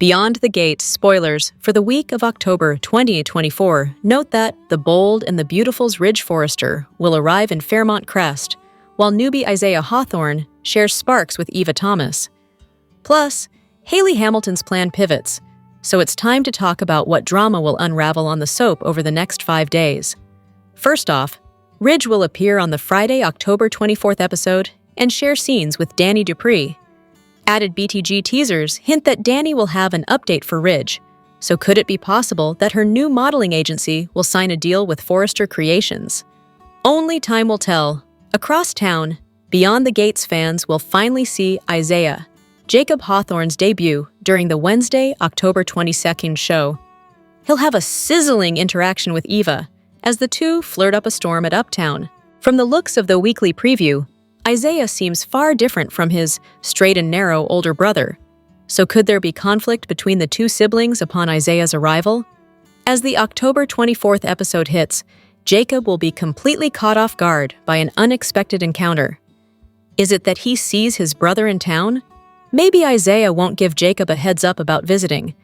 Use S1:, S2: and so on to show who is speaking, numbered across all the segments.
S1: Beyond the Gates spoilers for the week of October 2024 note that the bold and the beautiful's Ridge Forester will arrive in Fairmont Crest, while newbie Isaiah Hawthorne shares sparks with Eva Thomas. Plus, Haley Hamilton's plan pivots, so it's time to talk about what drama will unravel on the soap over the next 5 days. First off, Ridge will appear on the Friday, October 24th episode and share scenes with Danny Dupree. Added BTG teasers hint that Danny will have an update for Ridge, so could it be possible that her new modeling agency will sign a deal with Forester Creations? Only time will tell. Across town, Beyond the Gates fans will finally see Isaiah, Jacob Hawthorne's debut during the Wednesday, October 22nd show. He'll have a sizzling interaction with Eva as the two flirt up a storm at Uptown. From the looks of the weekly preview, Isaiah seems far different from his straight and narrow older brother. So could there be conflict between the two siblings upon Isaiah's arrival? As the October 24th episode hits, Jacob will be completely caught off guard by an unexpected encounter. Is it that he sees his brother in town? Maybe Isaiah won't give Jacob a heads up about visiting.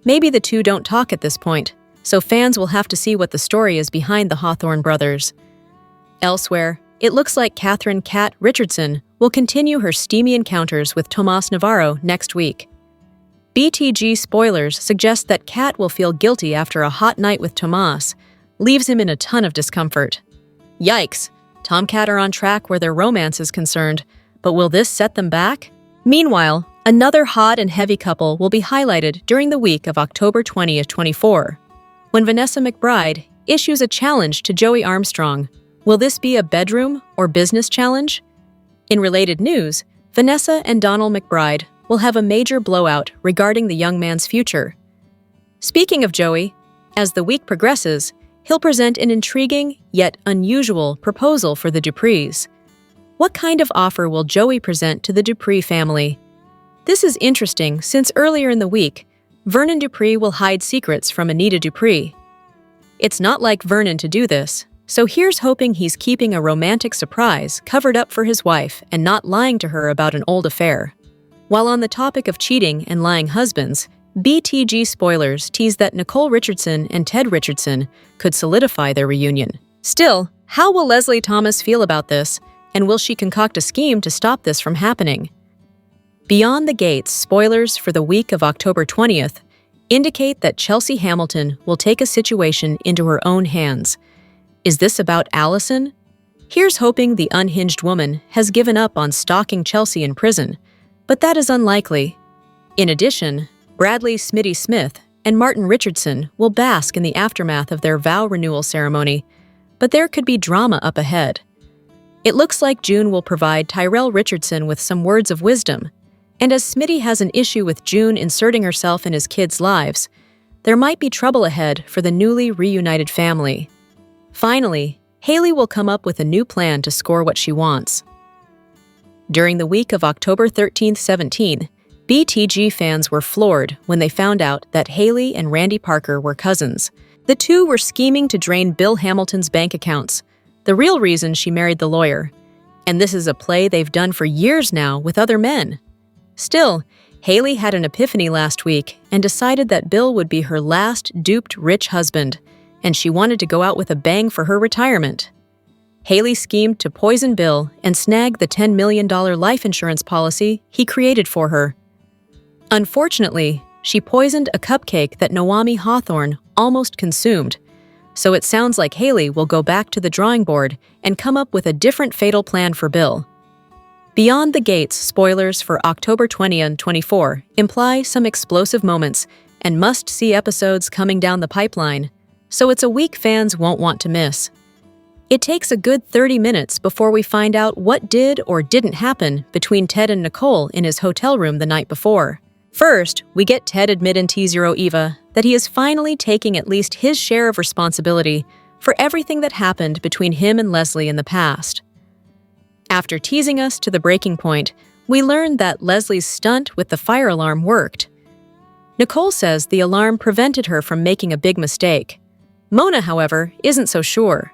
S1: Maybe the two don't talk at this point, so fans will have to see what the story is behind the Hawthorne brothers. Elsewhere, it looks like Catherine "Cat" Richardson will continue her steamy encounters with Tomas Navarro next week. BTG spoilers suggest that Cat will feel guilty after a hot night with Tomas, leaves him in a ton of discomfort. Yikes, Tomcat are on track where their romance is concerned, but will this set them back? Meanwhile, another hot and heavy couple will be highlighted during the week of October 2024, when Vanessa McBride issues a challenge to Joey Armstrong. Will this be a bedroom or business challenge? In related news, Vanessa and Donald McBride will have a major blowout regarding the young man's future. Speaking of Joey, as the week progresses, he'll present an intriguing yet unusual proposal for the Duprees. What kind of offer will Joey present to the Dupree family? This is interesting since earlier in the week, Vernon Dupree will hide secrets from Anita Dupree. It's not like Vernon to do this, so here's hoping he's keeping a romantic surprise covered up for his wife and not lying to her about an old affair. While on the topic of cheating and lying husbands, BTG spoilers tease that Nicole Richardson and Ted Richardson could solidify their reunion. Still, how will Leslie Thomas feel about this, and will she concoct a scheme to stop this from happening? Beyond the Gates spoilers for the week of October 20th indicate that Chelsea Hamilton will take a situation into her own hands. Is this about Allison? Here's hoping the unhinged woman has given up on stalking Chelsea in prison, but that is unlikely. In addition, Bradley "Smitty" Smith and Martin Richardson will bask in the aftermath of their vow renewal ceremony, but there could be drama up ahead. It looks like June will provide Tyrell Richardson with some words of wisdom, and as Smitty has an issue with June inserting herself in his kids' lives, there might be trouble ahead for the newly reunited family. Finally, Haley will come up with a new plan to score what she wants. During the week of October 13-17, BTG fans were floored when they found out that Haley and Randy Parker were cousins. The two were scheming to drain Bill Hamilton's bank accounts, the real reason she married the lawyer. And this is a play they've done for years now with other men. Still, Haley had an epiphany last week and decided that Bill would be her last duped rich husband, and she wanted to go out with a bang for her retirement. Haley schemed to poison Bill and snag the $10 million life insurance policy he created for her. Unfortunately, she poisoned a cupcake that Naomi Hawthorne almost consumed, so it sounds like Haley will go back to the drawing board and come up with a different fatal plan for Bill. Beyond the Gates spoilers for October 20 and 24 imply some explosive moments and must-see episodes coming down the pipeline, so it's a week fans won't want to miss. It takes a good 30 minutes before we find out what did or didn't happen between Ted and Nicole in his hotel room the night before. First, we get Ted admit in T0 Eva that he is finally taking at least his share of responsibility for everything that happened between him and Leslie in the past. After teasing us to the breaking point, we learn that Leslie's stunt with the fire alarm worked. Nicole says the alarm prevented her from making a big mistake. Mona, however, isn't so sure.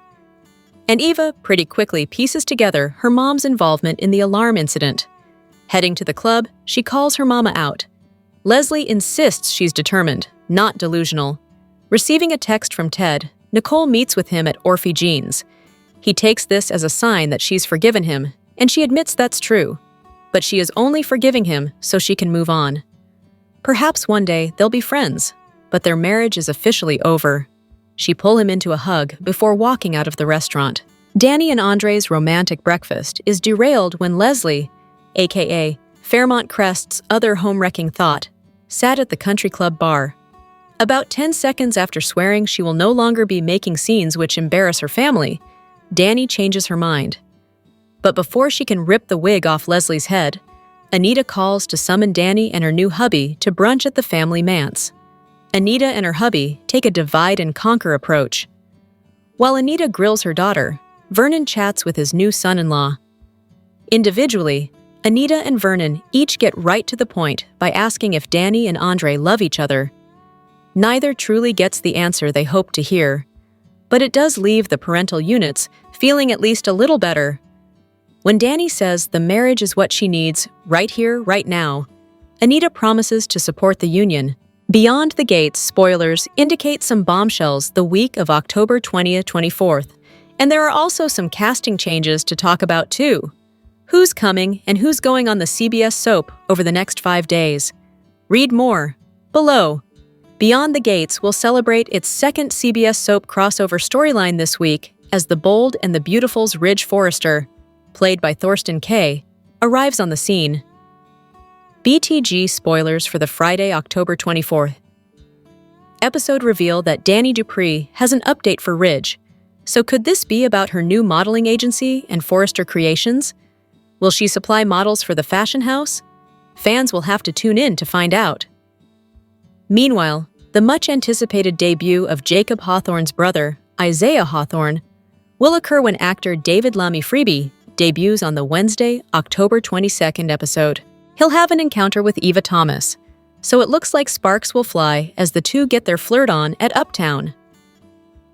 S1: And Eva pretty quickly pieces together her mom's involvement in the alarm incident. Heading to the club, she calls her mama out. Leslie insists she's determined, not delusional. Receiving a text from Ted, Nicole meets with him at Orphe Jean's. He takes this as a sign that she's forgiven him, and she admits that's true. But she is only forgiving him so she can move on. Perhaps one day they'll be friends, but their marriage is officially over. She pulls him into a hug before walking out of the restaurant. Danny and Andre's romantic breakfast is derailed when Leslie, aka Fairmont Crest's other home-wrecking thought, sat at the country club bar. About 10 seconds after swearing she will no longer be making scenes which embarrass her family, Danny changes her mind. But before she can rip the wig off Leslie's head, Anita calls to summon Danny and her new hubby to brunch at the family manse. Anita and her hubby take a divide-and-conquer approach. While Anita grills her daughter, Vernon chats with his new son-in-law. Individually, Anita and Vernon each get right to the point by asking if Danny and Andre love each other. Neither truly gets the answer they hoped to hear, but it does leave the parental units feeling at least a little better. When Danny says the marriage is what she needs, right here, right now, Anita promises to support the union. Beyond the Gates spoilers indicate some bombshells the week of October 20th, 24th, and there are also some casting changes to talk about too. Who's coming and who's going on the CBS soap over the next 5 days? Read more below. Beyond the Gates will celebrate its second CBS soap crossover storyline this week as the Bold and the Beautiful's Ridge Forrester, played by Thorsten Kaye, arrives on the scene. BTG spoilers for the Friday, October 24th. Episode reveal that Danny Dupree has an update for Ridge. So could this be about her new modeling agency and Forrester Creations? Will she supply models for the fashion house? Fans will have to tune in to find out. Meanwhile, the much-anticipated debut of Jacob Hawthorne's brother, Isaiah Hawthorne, will occur when actor David Lammy Freeby debuts on the Wednesday, October 22nd episode. He'll have an encounter with Eva Thomas, so it looks like sparks will fly as the two get their flirt on at Uptown.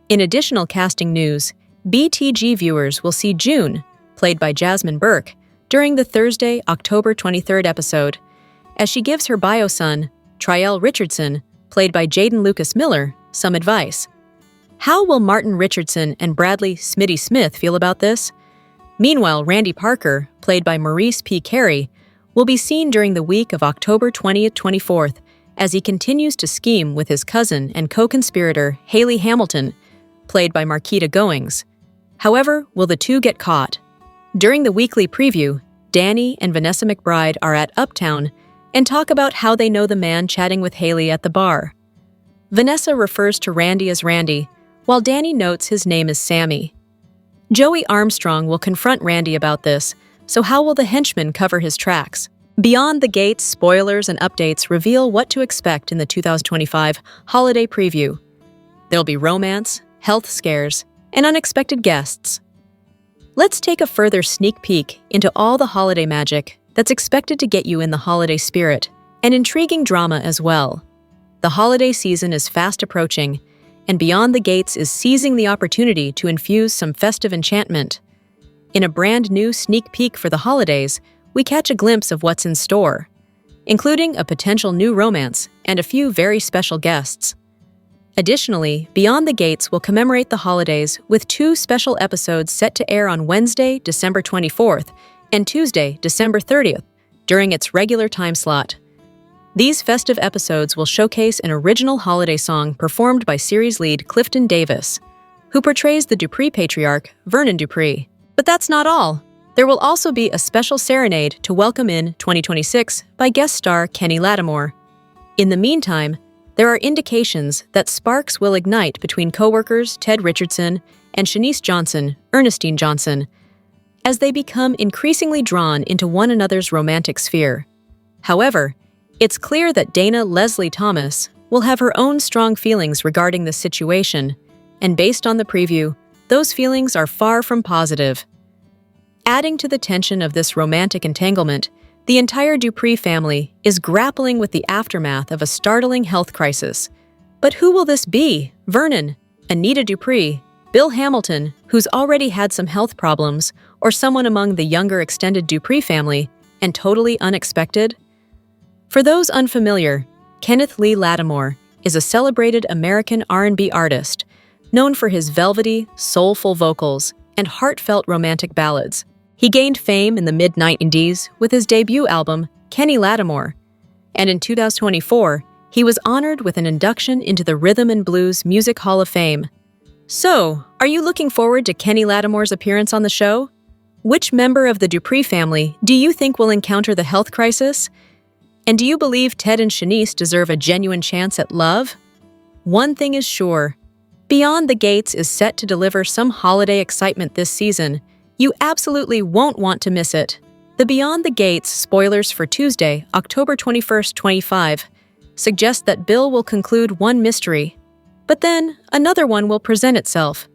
S1: In additional casting news, BTG viewers will see June, played by Jasmine Burke, during the Thursday, October 23rd episode, as she gives her bio son, Triel Richardson, played by Jaden Lucas Miller, some advice. How will Martin Richardson and Bradley Smitty Smith feel about this? Meanwhile, Randy Parker, played by Maurice P. Carey, will be seen during the week of October 20th, 24th, as he continues to scheme with his cousin and co-conspirator Haley Hamilton, played by Marquita Goings. However, will the two get caught? During the weekly preview, Danny and Vanessa McBride are at Uptown and talk about how they know the man chatting with Haley at the bar. Vanessa refers to Randy as Randy, while Danny notes his name is Sammy. Joey Armstrong will confront Randy about this, so how will the henchman cover his tracks? Beyond the Gates spoilers and updates reveal what to expect in the 2025 holiday preview. There'll be romance, health scares, and unexpected guests. Let's take a further sneak peek into all the holiday magic that's expected to get you in the holiday spirit, and intriguing drama as well. The holiday season is fast approaching, and Beyond the Gates is seizing the opportunity to infuse some festive enchantment. In a brand new sneak peek for the holidays, we catch a glimpse of what's in store, including a potential new romance and a few very special guests. Additionally, Beyond the Gates will commemorate the holidays with 2 special episodes set to air on Wednesday, December 24th, and Tuesday, December 30th, during its regular time slot. These festive episodes will showcase an original holiday song performed by series lead Clifton Davis, who portrays the Dupree patriarch, Vernon Dupree. But that's not all. There will also be a special serenade to welcome in 2026 by guest star Kenny Lattimore. In the meantime, there are indications that sparks will ignite between co-workers Ted Richardson and Shanice Johnson, Ernestine Johnson, as they become increasingly drawn into one another's romantic sphere. However, it's clear that Dana Leslie Thomas will have her own strong feelings regarding this situation, and based on the preview, those feelings are far from positive. Adding to the tension of this romantic entanglement, the entire Dupree family is grappling with the aftermath of a startling health crisis. But who will this be? Vernon, Anita Dupree, Bill Hamilton, who's already had some health problems, or someone among the younger extended Dupree family, and totally unexpected? For those unfamiliar, Kenneth Lee Lattimore is a celebrated American R&B artist, known for his velvety, soulful vocals and heartfelt romantic ballads. He gained fame in the mid-90s with his debut album, Kenny Lattimore, and in 2024, he was honored with an induction into the Rhythm and Blues Music Hall of Fame. So, are you looking forward to Kenny Lattimore's appearance on the show? Which member of the Dupree family do you think will encounter the health crisis? And do you believe Ted and Shanice deserve a genuine chance at love? One thing is sure. Beyond the Gates is set to deliver some holiday excitement this season. You absolutely won't want to miss it. The Beyond the Gates spoilers for Tuesday, October 21st, 25, suggest that Bill will conclude one mystery, but then another one will present itself.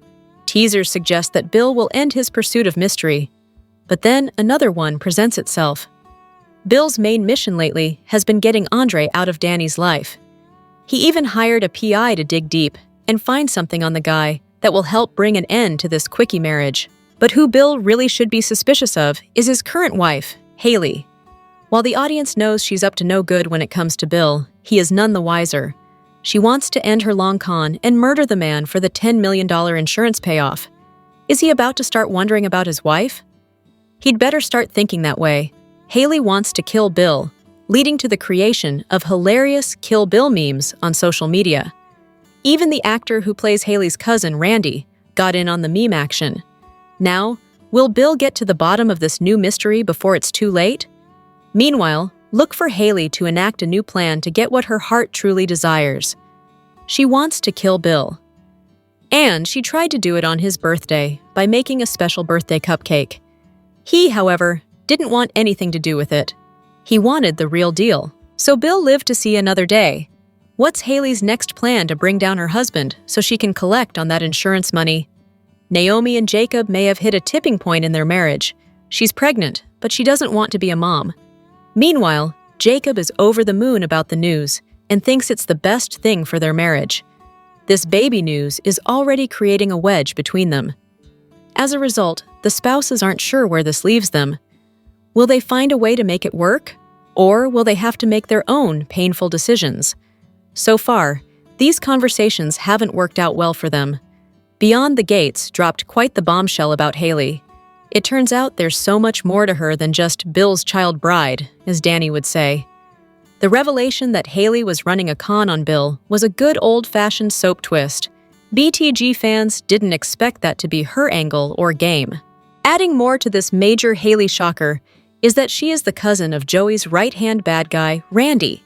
S1: Teasers suggest that Bill will end his pursuit of mystery, but then another one presents itself. Bill's main mission lately has been getting Andre out of Danny's life. He even hired a PI to dig deep and find something on the guy that will help bring an end to this quickie marriage. But who Bill really should be suspicious of is his current wife, Haley. While the audience knows she's up to no good when it comes to Bill, he is none the wiser. She wants to end her long con and murder the man for the $10 million insurance payoff. Is he about to start wondering about his wife? He'd better start thinking that way. Haley wants to kill Bill, leading to the creation of hilarious Kill Bill memes on social media. Even the actor who plays Haley's cousin, Randy, got in on the meme action. Now, will Bill get to the bottom of this new mystery before it's too late? Meanwhile, look for Haley to enact a new plan to get what her heart truly desires. She wants to kill Bill. And she tried to do it on his birthday by making a special birthday cupcake. He, however, didn't want anything to do with it. He wanted the real deal. So Bill lived to see another day. What's Haley's next plan to bring down her husband so she can collect on that insurance money? Naomi and Jacob may have hit a tipping point in their marriage. She's pregnant, but she doesn't want to be a mom. Meanwhile, Jacob is over the moon about the news and thinks it's the best thing for their marriage. This baby news is already creating a wedge between them. As a result, the spouses aren't sure where this leaves them. Will they find a way to make it work? Or will they have to make their own painful decisions? So far, these conversations haven't worked out well for them. Beyond the Gates dropped quite the bombshell about Haley. It turns out there's so much more to her than just Bill's child bride, as Danny would say. The revelation that Haley was running a con on Bill was a good old-fashioned soap twist. BTG fans didn't expect that to be her angle or game. Adding more to this major Haley shocker is that she is the cousin of Joey's right-hand bad guy, Randy.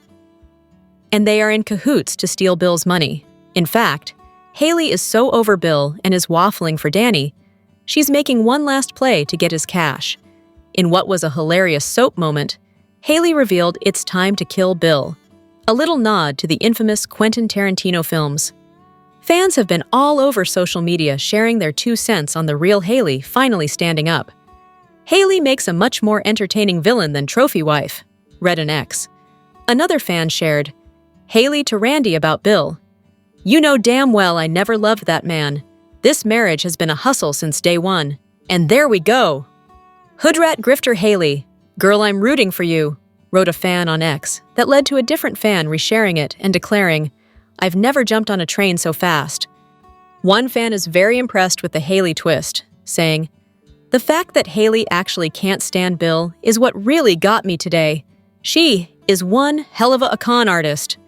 S1: And they are in cahoots to steal Bill's money. In fact, Haley is so over Bill and is waffling for Danny, she's making one last play to get his cash. In what was a hilarious soap moment, Haley revealed it's time to kill Bill, a little nod to the infamous Quentin Tarantino films. Fans have been all over social media sharing their 2 cents on the real Haley finally standing up. Haley makes a much more entertaining villain than Trophy Wife, read an X. Another fan shared, Haley to Randy about Bill. You know damn well I never loved that man. This marriage has been a hustle since day one. And there we go! Hoodrat grifter Haley, girl I'm rooting for you, wrote a fan on X that led to a different fan resharing it and declaring, I've never jumped on a train so fast. One fan is very impressed with the Haley twist, saying, the fact that Haley actually can't stand Bill is what really got me today. She is one hell of a con artist.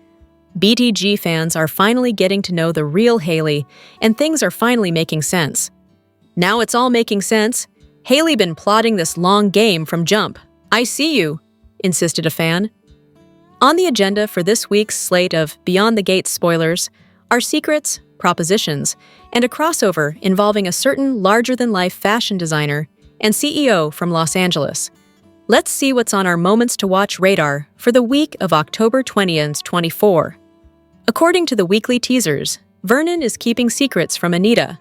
S1: BTG fans are finally getting to know the real Haley, and things are finally making sense. Now it's all making sense. Haley been plotting this long game from jump. I see you, insisted a fan. On the agenda for this week's slate of Beyond the Gates spoilers are secrets, propositions, and a crossover involving a certain larger-than-life fashion designer and CEO from Los Angeles. Let's see what's on our Moments to Watch radar for the week of October 20th, 24. According to the weekly teasers, Vernon is keeping secrets from Anita.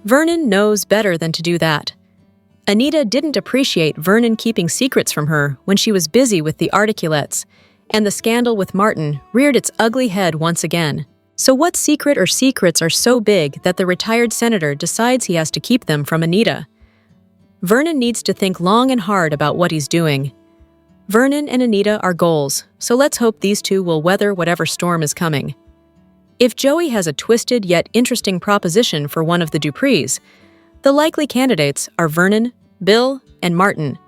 S1: Vernon knows better than to do that. Anita didn't appreciate Vernon keeping secrets from her when she was busy with the articulettes, and the scandal with Martin reared its ugly head once again. So what secret or secrets are so big that the retired senator decides he has to keep them from Anita? Vernon needs to think long and hard about what he's doing. Vernon and Anita are goals, so let's hope these two will weather whatever storm is coming. If Joey has a twisted yet interesting proposition for one of the Duprees, the likely candidates are Vernon, Bill, and Martin.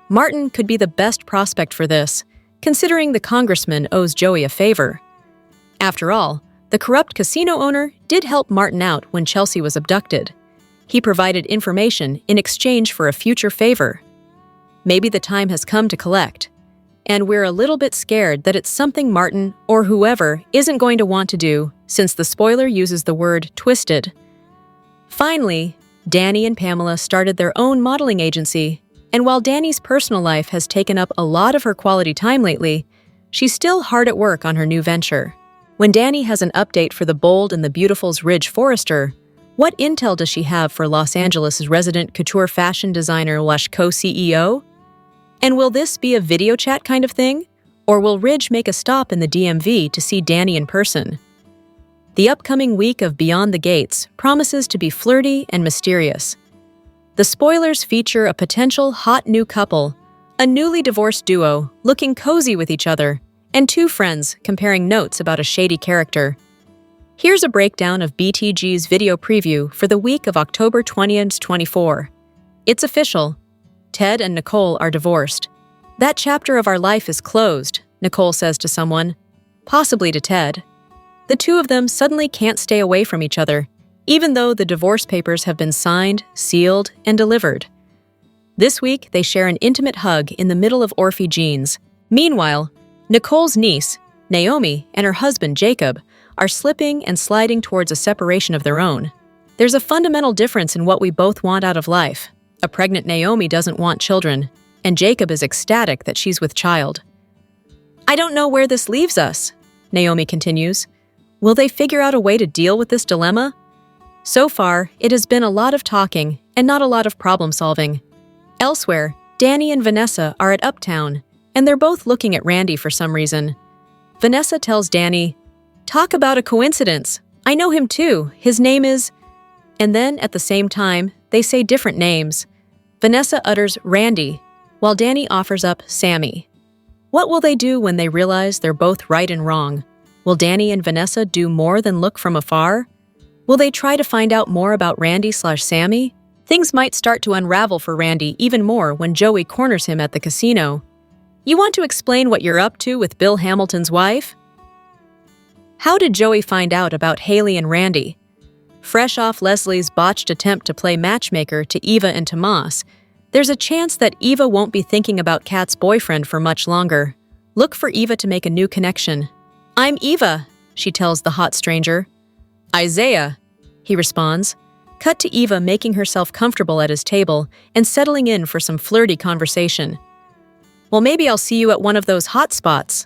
S1: Martin could be the best prospect for this, considering the congressman owes Joey a favor. After all, the corrupt casino owner did help Martin out when Chelsea was abducted. He provided information in exchange for a future favor. Maybe the time has come to collect, and we're a little bit scared that it's something Martin or whoever isn't going to want to do since the spoiler uses the word twisted. Finally, Danny and Pamela started their own modeling agency, and while Danny's personal life has taken up a lot of her quality time lately, she's still hard at work on her new venture. When Danny has an update for the Bold and the Beautiful's Ridge Forrester, what intel does she have for Los Angeles' resident couture fashion designer / co-CEO? And will this be a video chat kind of thing? Or will Ridge make a stop in the DMV to see Danny in person? The upcoming week of Beyond the Gates promises to be flirty and mysterious. The spoilers feature a potential hot new couple, a newly divorced duo looking cozy with each other, and two friends comparing notes about a shady character. Here's a breakdown of BTG's video preview for the week of October 20th, 24. It's official. Ted and Nicole are divorced. That chapter of our life is closed, Nicole says to someone, possibly to Ted. The two of them suddenly can't stay away from each other, even though the divorce papers have been signed, sealed, and delivered. This week, they share an intimate hug in the middle of Orphe jeans. Meanwhile, Nicole's niece, Naomi, and her husband, Jacob, are slipping and sliding towards a separation of their own. There's a fundamental difference in what we both want out of life. A pregnant Naomi doesn't want children, and Jacob is ecstatic that she's with child. I don't know where this leaves us, Naomi continues. Will they figure out a way to deal with this dilemma? So far, it has been a lot of talking and not a lot of problem solving. Elsewhere, Danny and Vanessa are at Uptown, and they're both looking at Randy for some reason. Vanessa tells Danny, "Talk about a coincidence. I know him too. His name is..." And then, at the same time, they say different names. Vanessa utters Randy, while Danny offers up Sammy. What will they do when they realize they're both right and wrong? Will Danny and Vanessa do more than look from afar? Will they try to find out more about Randy/Sammy? Things might start to unravel for Randy even more when Joey corners him at the casino. You want to explain what you're up to with Bill Hamilton's wife? How did Joey find out about Haley and Randy? Fresh off Leslie's botched attempt to play matchmaker to Eva and Tomas, there's a chance that Eva won't be thinking about Kat's boyfriend for much longer. Look for Eva to make a new connection. "I'm Eva," she tells the hot stranger. "Isaiah," he responds. Cut to Eva making herself comfortable at his table and settling in for some flirty conversation. "Well, maybe I'll see you at one of those hot spots."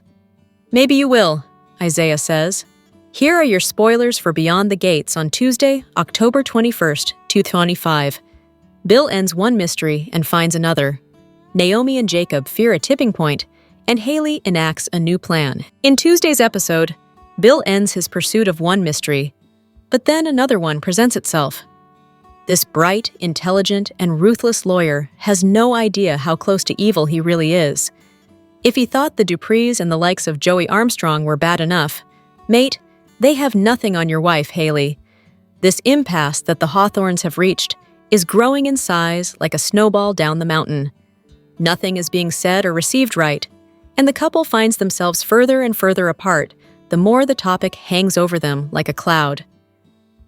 S1: "Maybe you will," Isaiah says. Here are your spoilers for Beyond the Gates on Tuesday, October 21st, 2025. Bill ends one mystery and finds another. Naomi and Jacob fear a tipping point, and Haley enacts a new plan. In Tuesday's episode, Bill ends his pursuit of one mystery, but then another one presents itself. This bright, intelligent, and ruthless lawyer has no idea how close to evil he really is. If he thought the Duprees and the likes of Joey Armstrong were bad enough, mate, they have nothing on your wife, Haley. This impasse that the Hawthorns have reached is growing in size like a snowball down the mountain. Nothing is being said or received right, and the couple finds themselves further and further apart the more the topic hangs over them like a cloud.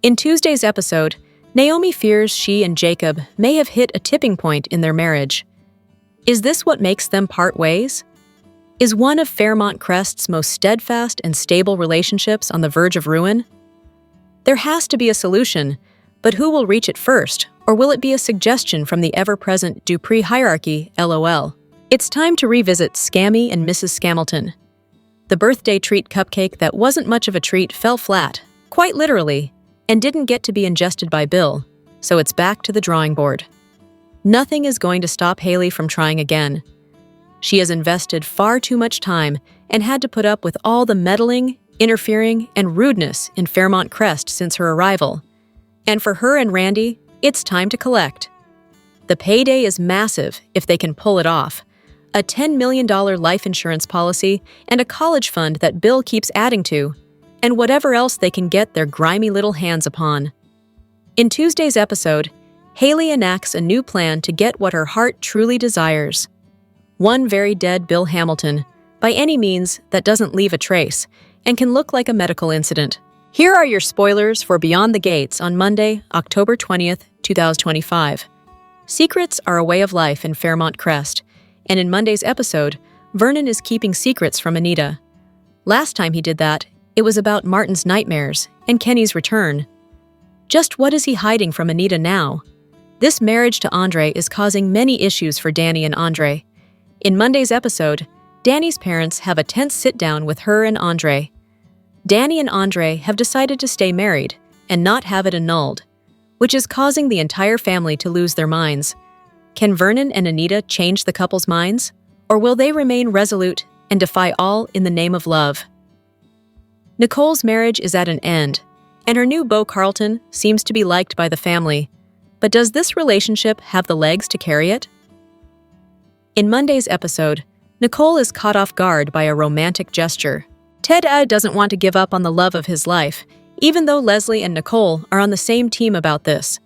S1: In Tuesday's episode, Naomi fears she and Jacob may have hit a tipping point in their marriage. Is this what makes them part ways? Is one of Fairmont Crest's most steadfast and stable relationships on the verge of ruin? There has to be a solution, but who will reach it first, or will it be a suggestion from the ever-present Dupree hierarchy, LOL? It's time to revisit Scammy and Mrs. Scamilton. The birthday treat cupcake that wasn't much of a treat fell flat, quite literally, and didn't get to be ingested by Bill, so it's back to the drawing board. Nothing is going to stop Haley from trying again. She has invested far too much time and had to put up with all the meddling, interfering, and rudeness in Fairmont Crest since her arrival. And for her and Randy, it's time to collect. The payday is massive if they can pull it off. a $10 million life insurance policy, and a college fund that Bill keeps adding to, and whatever else they can get their grimy little hands upon. In Tuesday's episode, Haley enacts a new plan to get what her heart truly desires. One very dead Bill Hamilton, by any means that doesn't leave a trace, and can look like a medical incident. Here are your spoilers for Beyond the Gates on Monday, October 20th, 2025. Secrets are a way of life in Fairmont Crest, and in Monday's episode, Vernon is keeping secrets from Anita. Last time he did that, it was about Martin's nightmares and Kenny's return. Just what is he hiding from Anita now? This marriage to Andre is causing many issues for Danny and Andre. In Monday's episode, Danny's parents have a tense sit-down with her and Andre. Danny and Andre have decided to stay married and not have it annulled, which is causing the entire family to lose their minds. Can Vernon and Anita change the couple's minds, or will they remain resolute and defy all in the name of love? Nicole's marriage is at an end, and her new beau Carlton seems to be liked by the family. But does this relationship have the legs to carry it? In Monday's episode, Nicole is caught off guard by a romantic gesture. Ted doesn't want to give up on the love of his life, even though Leslie and Nicole are on the same team about this.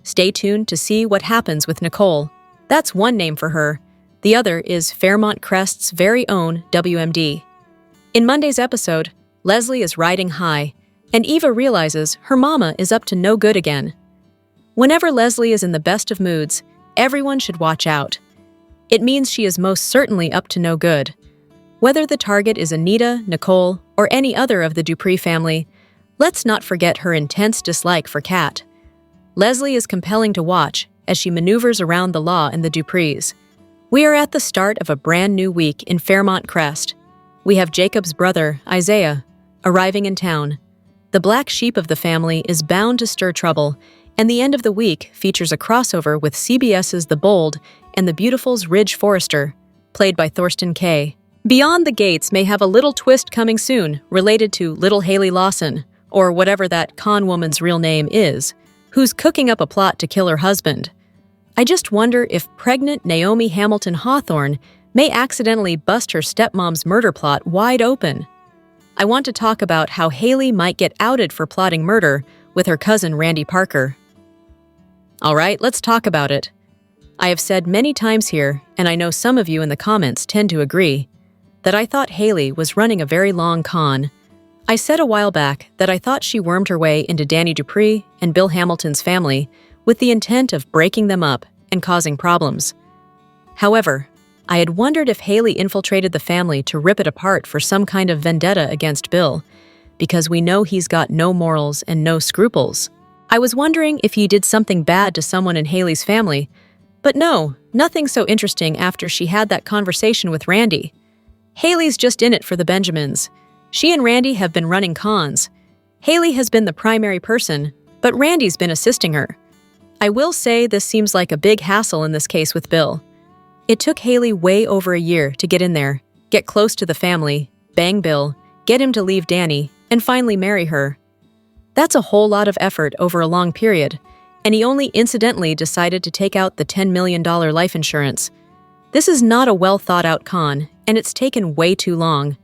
S1: Stay tuned to see what happens with Nicole. That's one name for her. The other is Fairmont Crest's very own WMD. In Monday's episode, Leslie is riding high, and Eva realizes her mama is up to no good again. Whenever Leslie is in the best of moods, everyone should watch out. It means she is most certainly up to no good. Whether the target is Anita, Nicole, or any other of the Dupree family, let's not forget her intense dislike for Kat. Leslie is compelling to watch as she maneuvers around the law and the Duprees. We are at the start of a brand new week in Fairmont Crest. We have Jacob's brother, Isaiah, arriving in town. The black sheep of the family is bound to stir trouble, and the end of the week features a crossover with CBS's The Bold and the Beautiful's Ridge Forrester, played by Thorsten Kaye. Beyond the Gates may have a little twist coming soon related to little Haley Lawson, or whatever that con woman's real name is, who's cooking up a plot to kill her husband. I just wonder if pregnant Naomi Hamilton Hawthorne may accidentally bust her stepmom's murder plot wide open. I want to talk about how Haley might get outed for plotting murder with her cousin Randy Parker. All right, let's talk about it. I have said many times here, and I know some of you in the comments tend to agree, that I thought Haley was running a very long con. I said a while back that I thought she wormed her way into Danny Dupree and Bill Hamilton's family with the intent of breaking them up and causing problems. However, I had wondered if Haley infiltrated the family to rip it apart for some kind of vendetta against Bill, because we know he's got no morals and no scruples. I was wondering if he did something bad to someone in Haley's family, but no, nothing so interesting after she had that conversation with Randy. Haley's just in it for the Benjamins. She and Randy have been running cons. Haley has been the primary person, but Randy's been assisting her. I will say this seems like a big hassle in this case with Bill. It took Haley way over a year to get in there, get close to the family, bang Bill, get him to leave Danny, and finally marry her. That's a whole lot of effort over a long period, and he only incidentally decided to take out the $10 million life insurance. This is not a well-thought-out con, and it's taken way too long.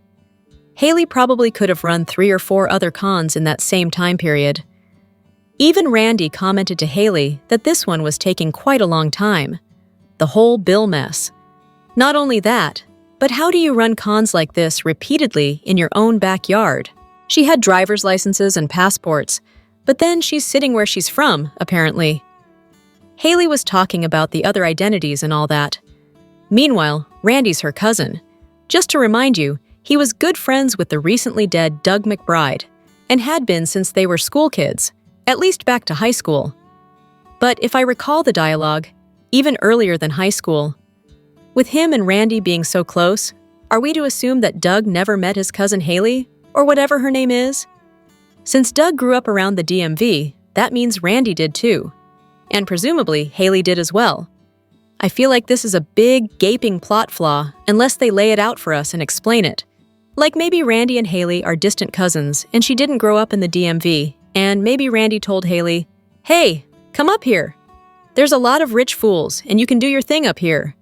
S1: Haley probably could have run 3 or 4 other cons in that same time period. Even Randy commented to Haley that this one was taking quite a long time. The whole Bill mess. Not only that, but how do you run cons like this repeatedly in your own backyard? She had driver's licenses and passports, but then she's sitting where she's from, apparently. Haley was talking about the other identities and all that. Meanwhile, Randy's her cousin. Just to remind you, he was good friends with the recently dead Doug McBride, and had been since they were school kids, at least back to high school. But if I recall the dialogue, even earlier than high school. With him and Randy being so close, are we to assume that Doug never met his cousin Haley, or whatever her name is? Since Doug grew up around the DMV, that means Randy did too. And presumably, Haley did as well. I feel like this is a big, gaping plot flaw unless they lay it out for us and explain it. Like maybe Randy and Haley are distant cousins and she didn't grow up in the DMV, and maybe Randy told Haley, "Hey, come up here. There's a lot of rich fools and you can do your thing up here."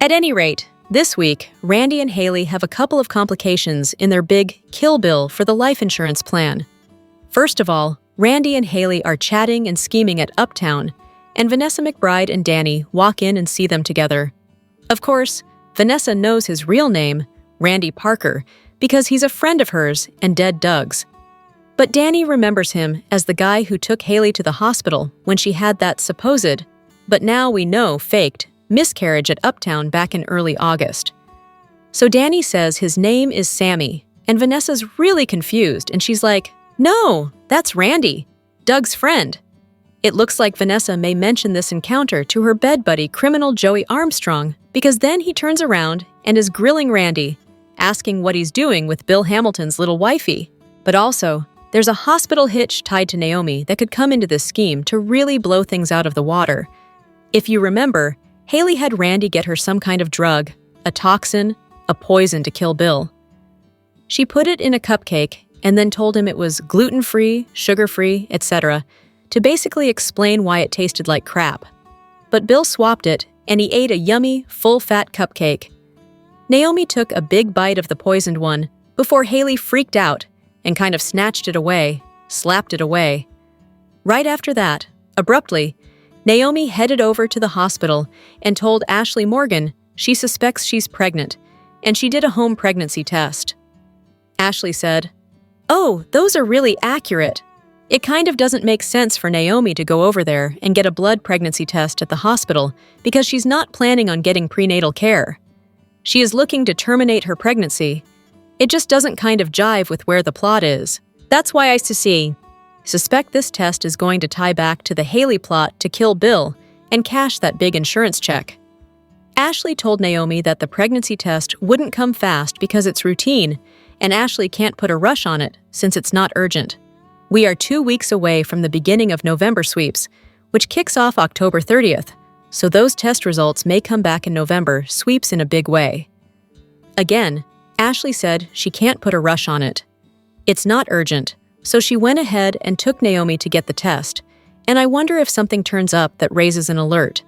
S1: At any rate, this week, Randy and Haley have a couple of complications in their big kill bill for the life insurance plan. First of all, Randy and Haley are chatting and scheming at Uptown, and Vanessa McBride and Danny walk in and see them together. Of course, Vanessa knows his real name, Randy Parker, because he's a friend of hers and dead Doug's. But Danny remembers him as the guy who took Haley to the hospital when she had that supposed, but now we know faked, miscarriage at Uptown back in early August. So Danny says his name is Sammy, and Vanessa's really confused, and she's like, "No, that's Randy, Doug's friend." It looks like Vanessa may mention this encounter to her bed buddy criminal Joey Armstrong, because then he turns around and is grilling Randy, asking what he's doing with Bill Hamilton's little wifey. But also, there's a hospital hitch tied to Naomi that could come into this scheme to really blow things out of the water. If you remember, Haley had Randy get her some kind of drug, a toxin, a poison to kill Bill. She put it in a cupcake and then told him it was gluten-free, sugar-free, etc., to basically explain why it tasted like crap. But Bill swapped it, and he ate a yummy, full-fat cupcake. Naomi took a big bite of the poisoned one before Haley freaked out and kind of snatched it away, slapped it away. Right after that, abruptly, Naomi headed over to the hospital and told Ashley Morgan she suspects she's pregnant, and she did a home pregnancy test. Ashley said, "Oh, those are really accurate. It kind of doesn't make sense for Naomi to go over there and get a blood pregnancy test at the hospital because she's not planning on getting prenatal care. She is looking to terminate her pregnancy. It just doesn't kind of jive with where the plot is. That's why I suspect this test is going to tie back to the Haley plot to kill Bill and cash that big insurance check." Ashley told Naomi that the pregnancy test wouldn't come fast because it's routine, and Ashley can't put a rush on it since it's not urgent. We are 2 weeks away from the beginning of November sweeps, which kicks off October 30th, so those test results may come back in November sweeps in a big way. Again, Ashley said she can't put a rush on it. It's not urgent, so she went ahead and took Naomi to get the test, and I wonder if something turns up that raises an alert.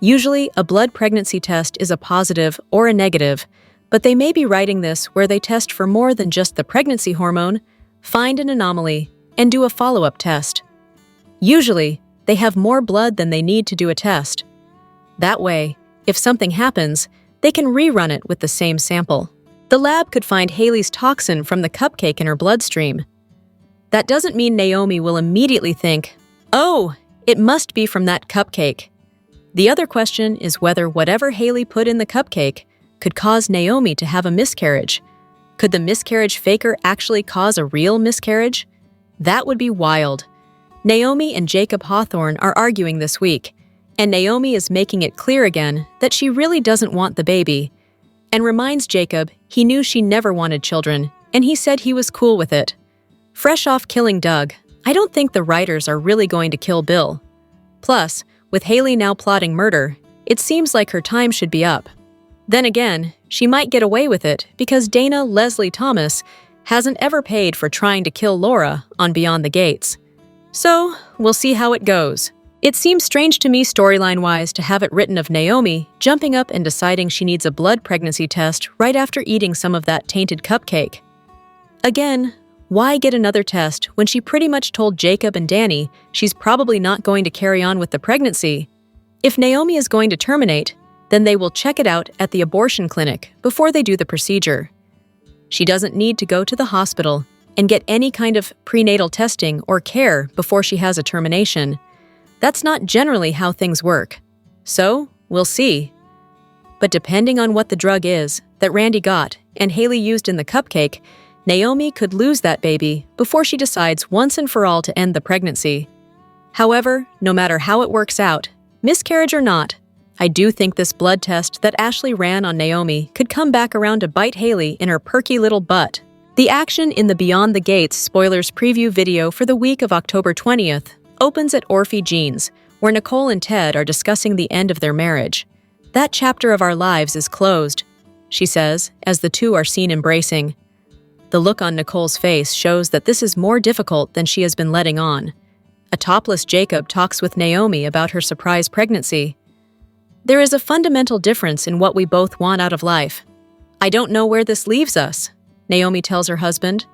S1: Usually, a blood pregnancy test is a positive or a negative, but they may be writing this where they test for more than just the pregnancy hormone, find an anomaly, and do a follow-up test. Usually, they have more blood than they need to do a test. That way, if something happens, they can rerun it with the same sample. The lab could find Haley's toxin from the cupcake in her bloodstream. That doesn't mean Naomi will immediately think, "Oh, it must be from that cupcake." The other question is whether whatever Haley put in the cupcake could cause Naomi to have a miscarriage. Could the miscarriage faker actually cause a real miscarriage? That would be wild. Naomi and Jacob Hawthorne are arguing this week, and Naomi is making it clear again that she really doesn't want the baby, and reminds Jacob he knew she never wanted children, and he said he was cool with it. Fresh off killing Doug, I don't think the writers are really going to kill Bill. Plus, with Haley now plotting murder, it seems like her time should be up. Then again, she might get away with it because Dana Leslie Thomas hasn't ever paid for trying to kill Laura on Beyond the Gates. So, we'll see how it goes. It seems strange to me storyline-wise to have it written of Naomi jumping up and deciding she needs a blood pregnancy test right after eating some of that tainted cupcake. Again, why get another test when she pretty much told Jacob and Danny she's probably not going to carry on with the pregnancy? If Naomi is going to terminate, then they will check it out at the abortion clinic before they do the procedure. She doesn't need to go to the hospital and get any kind of prenatal testing or care before she has a termination. That's not generally how things work. So, we'll see. But depending on what the drug is that Randy got and Haley used in the cupcake, Naomi could lose that baby before she decides once and for all to end the pregnancy. However, no matter how it works out, miscarriage or not, I do think this blood test that Ashley ran on Naomi could come back around to bite Haley in her perky little butt. The action in the Beyond the Gates spoilers preview video for the week of October 20th opens at Orphe Jeans, where Nicole and Ted are discussing the end of their marriage. "That chapter of our lives is closed," she says, as the two are seen embracing. The look on Nicole's face shows that this is more difficult than she has been letting on. A topless Jacob talks with Naomi about her surprise pregnancy. There is a fundamental difference in what we both want out of life. I don't know where this leaves us, Naomi tells her husband,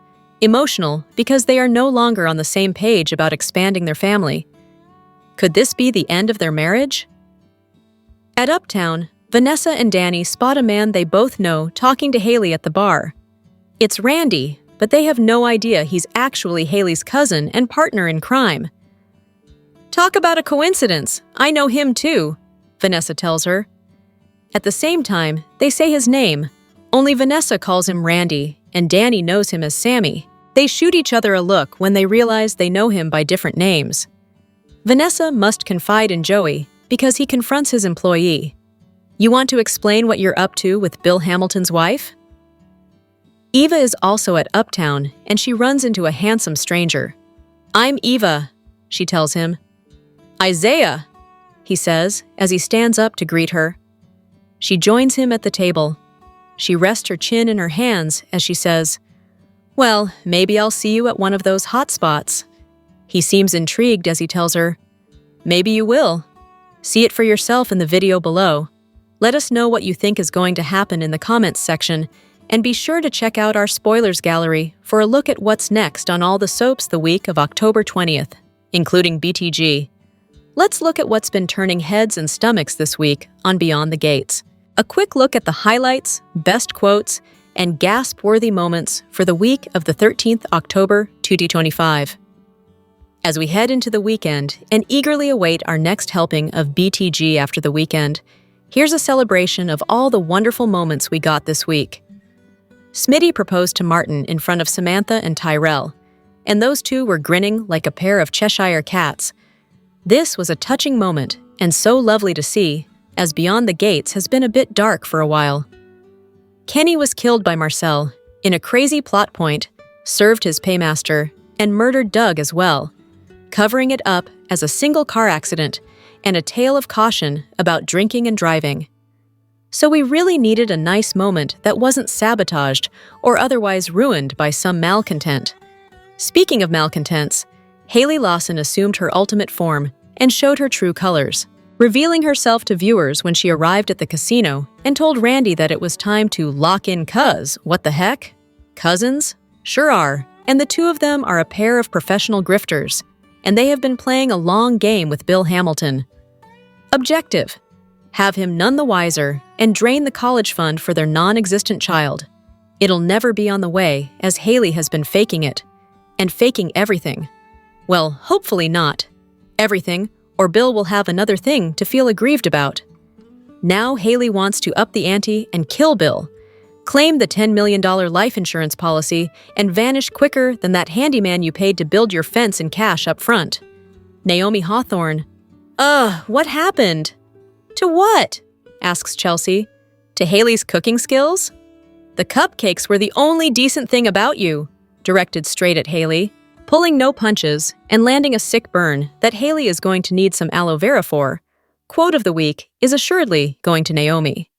S1: emotional because they are no longer on the same page about expanding their family. Could this be the end of their marriage? At Uptown, Vanessa and Danny spot a man they both know talking to Haley at the bar. It's Randy, but they have no idea he's actually Haley's cousin and partner in crime. Talk about a coincidence. I know him too, Vanessa tells her. At the same time, they say his name. Only Vanessa calls him Randy, and Danny knows him as Sammy. They shoot each other a look when they realize they know him by different names. Vanessa must confide in Joey because he confronts his employee. You want to explain what you're up to with Bill Hamilton's wife? Eva is also at Uptown, and she runs into a handsome stranger. I'm Eva, she tells him. Isaiah, he says as he stands up to greet her. She joins him at the table. She rests her chin in her hands as she says, Well, maybe I'll see you at one of those hot spots. He seems intrigued as he tells her, Maybe you will. See it for yourself in the video below. Let us know what you think is going to happen in the comments section, and be sure to check out our spoilers gallery for a look at what's next on all the soaps the week of October 20th, including BTG. Let's look at what's been turning heads and stomachs this week on Beyond the Gates. A quick look at the highlights, best quotes, and gasp-worthy moments for the week of the 13th October 2025. As we head into the weekend and eagerly await our next helping of BTG after the weekend, here's a celebration of all the wonderful moments we got this week. Smitty proposed to Martin in front of Samantha and Tyrell, and those two were grinning like a pair of Cheshire cats. This was a touching moment and so lovely to see, as Beyond the Gates has been a bit dark for a while. Kenny was killed by Marcel in a crazy plot point, served his paymaster, and murdered Doug as well, covering it up as a single car accident and a tale of caution about drinking and driving. So we really needed a nice moment that wasn't sabotaged or otherwise ruined by some malcontent. Speaking of malcontents, Haley Lawson assumed her ultimate form and showed her true colors, revealing herself to viewers when she arrived at the casino and told Randy that it was time to lock in cuz. What the heck? Cousins? Sure are, and the two of them are a pair of professional grifters, and they have been playing a long game with Bill Hamilton. Objective: have him none the wiser and drain the college fund for their non-existent child. It'll never be on the way, as Haley has been faking it. And faking everything. Well, hopefully not. Everything, or Bill will have another thing to feel aggrieved about. Now Haley wants to up the ante and kill Bill, claim the $10 million life insurance policy, and vanish quicker than that handyman you paid to build your fence in cash up front. Naomi Hawthorne. What happened? To what? Asks Chelsea. To Haley's cooking skills? The cupcakes were the only decent thing about you, directed straight at Haley, pulling no punches and landing a sick burn that Haley is going to need some aloe vera for. Quote of the week is assuredly going to Naomi.